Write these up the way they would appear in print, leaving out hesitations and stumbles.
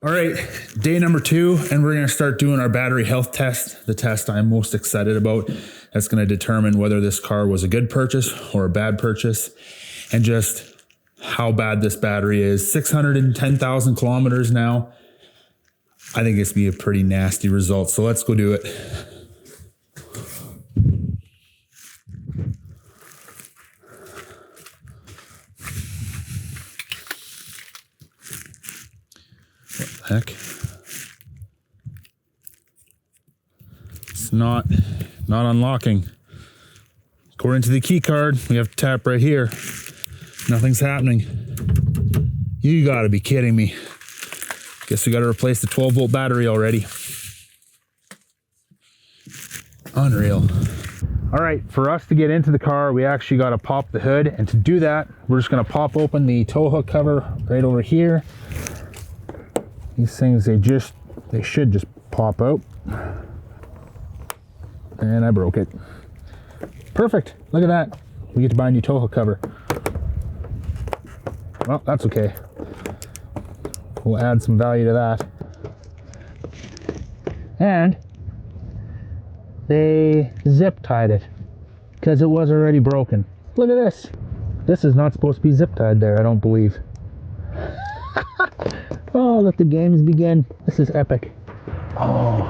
All right, day number 2, and we're going to start doing our battery health test, the test I'm most excited about. That's going to determine whether this car was a good purchase or a bad purchase, and just how bad this battery is. 610,000 kilometers now. I think it's going to be a pretty nasty result, so let's go do it. What the heck? It's not unlocking. According to the key card, we have to tap right here. Nothing's happening. You gotta be kidding me. Guess we gotta replace the 12-volt battery already. Unreal. All right, for us to get into the car, we actually gotta pop the hood. And to do that, we're just gonna pop open the tow hook cover right over here. These things, they should just pop out. And I broke it. Perfect, look at that. We get to buy a new tow hook cover. Well, that's okay. We'll add some value to that. And they zip tied it because it was already broken. Look at this. This is not supposed to be zip tied there, I don't believe. Oh, let the games begin. This is epic. Oh.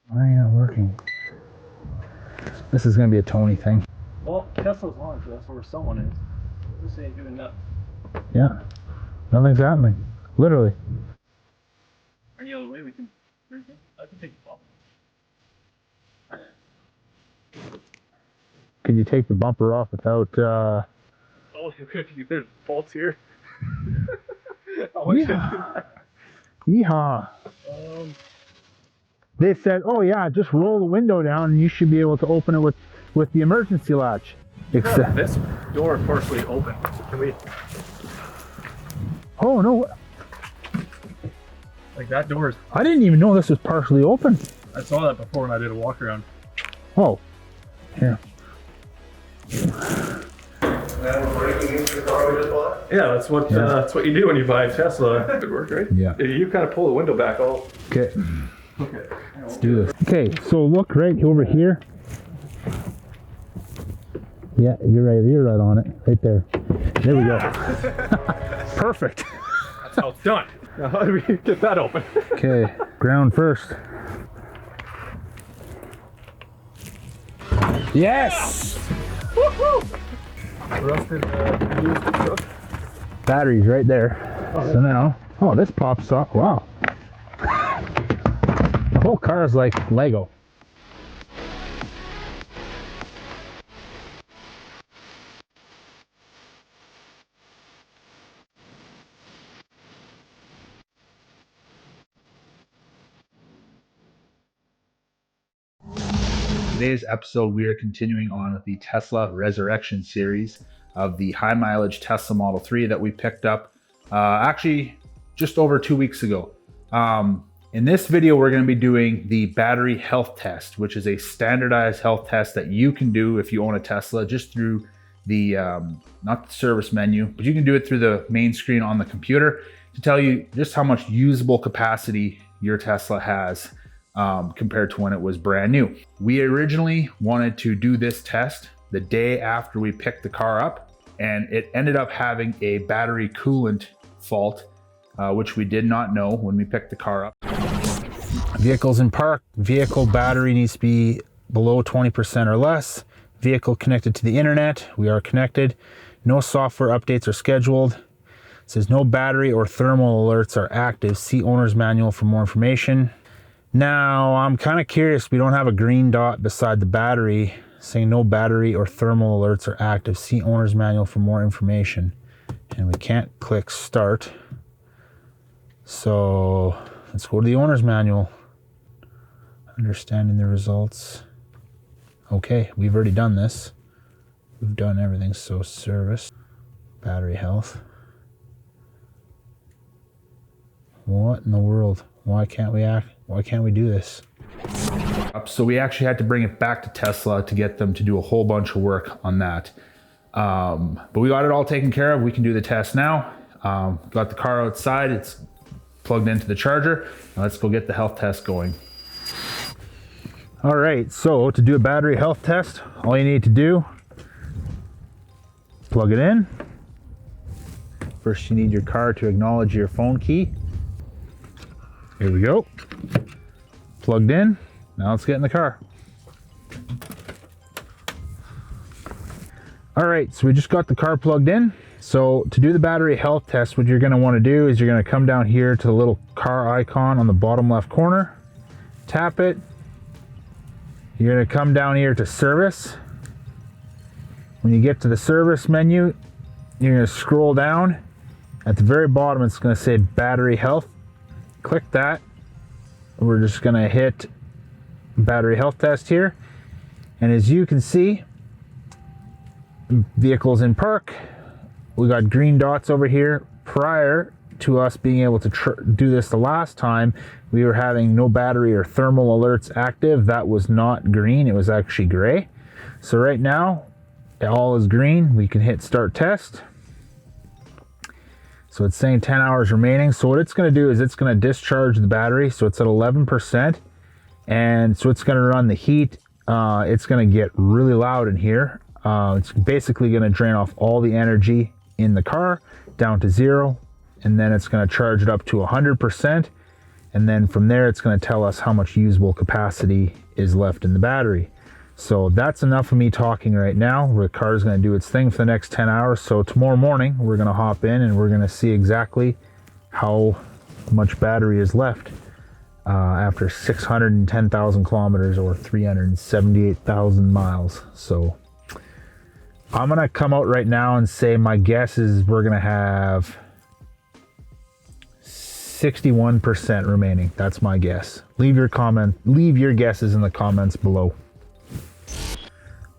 Why are you not working? This is going to be a Tony thing. Well, Tesla's on, so that's where someone is. This ain't doing nothing. Yeah. Nothing's happening. Literally. Any other way we can... I can take the bump. Could you take the bumper off without... Oh, there's faults here. Yeehaw. Yeehaw. They said, oh yeah, just roll the window down and you should be able to open it with the emergency latch. Except this door is partially open. Can we... Oh no. Like that door is... I didn't even know this was partially open. I saw that before when I did a walk around. Oh. Here. And we're breaking into the car we just bought? Yeah, that's what you do when you buy a Tesla. Good work, right? Yeah. You kind of pull the window back all... Okay. Okay. Let's do this. Okay, so look right over here. Yeah, you're right on it. Right there. There we go. Perfect. That's how it's done. Now how do we get that open? Okay, ground first. Yes! Woohoo! Rusted used truck. Battery's right there. Oh, so now, oh, this pops up. Wow. The whole car is like Lego. Today's episode, we are continuing on with the Tesla Resurrection series of the high mileage Tesla Model 3 that we picked up actually just over 2 weeks ago. In this video, we're going to be doing the battery health test, which is a standardized health test that you can do if you own a Tesla just through the, not the service menu, but you can do it through the main screen on the computer to tell you just how much usable capacity your Tesla has compared to when it was brand new. We originally wanted to do this test the day after we picked the car up, and it ended up having a battery coolant fault, which we did not know when we picked the car up. Vehicles in park, vehicle battery needs to be below 20% or less. Vehicle connected to the internet, we are connected. No software updates are scheduled. It says no battery or thermal alerts are active. See owner's manual for more information. Now, I'm kind of curious, we don't have a green dot beside the battery saying no battery or thermal alerts are active. See owner's manual for more information. And we can't click start. So let's go to the owner's manual. Understanding the results. Okay, we've already done this. We've done everything, so service, battery health. What in the world? Why can't we do this? So we actually had to bring it back to Tesla to get them to do a whole bunch of work on that. But we got it all taken care of. We can do the test now. Got the car outside. It's plugged into the charger. Now let's go get the health test going. All right, so to do a battery health test, all you need to do, plug it in. First, you need your car to acknowledge your phone key. Here we go. Plugged in. Now let's get in the car. All right, so we just got the car plugged in. So to do the battery health test, what you're gonna wanna do is you're gonna come down here to the little car icon on the bottom left corner, tap it. You're gonna come down here to service. When you get to the service menu, you're gonna scroll down. At the very bottom, it's gonna say battery health. Click that. We're just gonna hit battery health test here. And as you can see, vehicles in park. We got green dots over here. Prior to us being able to do this the last time, we were having no battery or thermal alerts active. That was not green, it was actually gray. So right now, all is green. We can hit start test. So it's saying 10 hours remaining. So what it's gonna do is it's gonna discharge the battery. So it's at 11%. And so it's gonna run the heat. It's gonna get really loud in here. It's basically gonna drain off all the energy in the car down to 0. And then it's gonna charge it up to 100%. And then from there, it's gonna tell us how much usable capacity is left in the battery. So that's enough of me talking right now. The car is gonna do its thing for the next 10 hours. So tomorrow morning, we're gonna hop in and we're gonna see exactly how much battery is left after 610,000 kilometers or 378,000 miles. So I'm gonna come out right now and say my guess is we're gonna have 61% remaining. That's my guess. Leave your guesses in the comments below.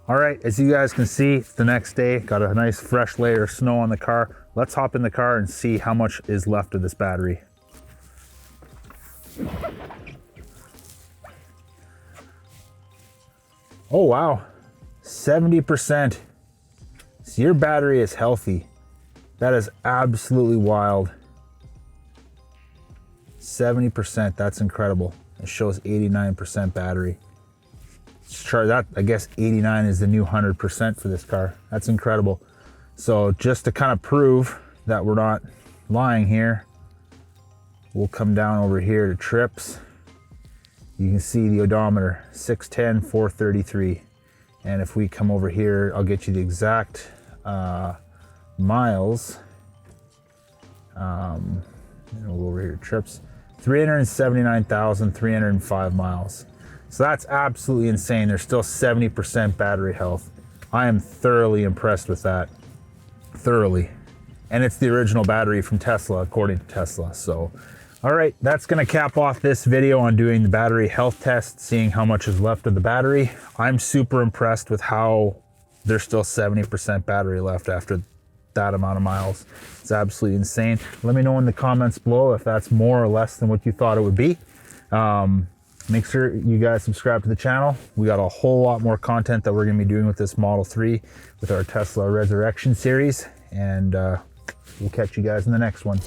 All right, as you guys can see, it's the next day. Got a nice fresh layer of snow on the car. Let's hop in the car and see how much is left of this battery. Oh wow, 70%. So your battery is healthy. That is absolutely wild. 70%, that's incredible. It shows 89% battery. That, I guess 89 is the new 100% for this car. That's incredible. So just to kind of prove that we're not lying here, we'll come down over here to trips. You can see the odometer, 610, 433. And if we come over here, I'll get you the exact miles. And we'll go over here to trips. 379,305 miles. So that's absolutely insane. There's still 70% battery health. I am thoroughly impressed with that. Thoroughly. And it's the original battery from Tesla, according to Tesla. So, all right, that's gonna cap off this video on doing the battery health test, seeing how much is left of the battery. I'm super impressed with how there's still 70% battery left after that amount of miles. It's absolutely insane. Let me know in the comments below if that's more or less than what you thought it would be. Make sure you guys subscribe to the channel. We got a whole lot more content that we're gonna be doing with this Model 3 with our Tesla Resurrection series. And we'll catch you guys in the next one.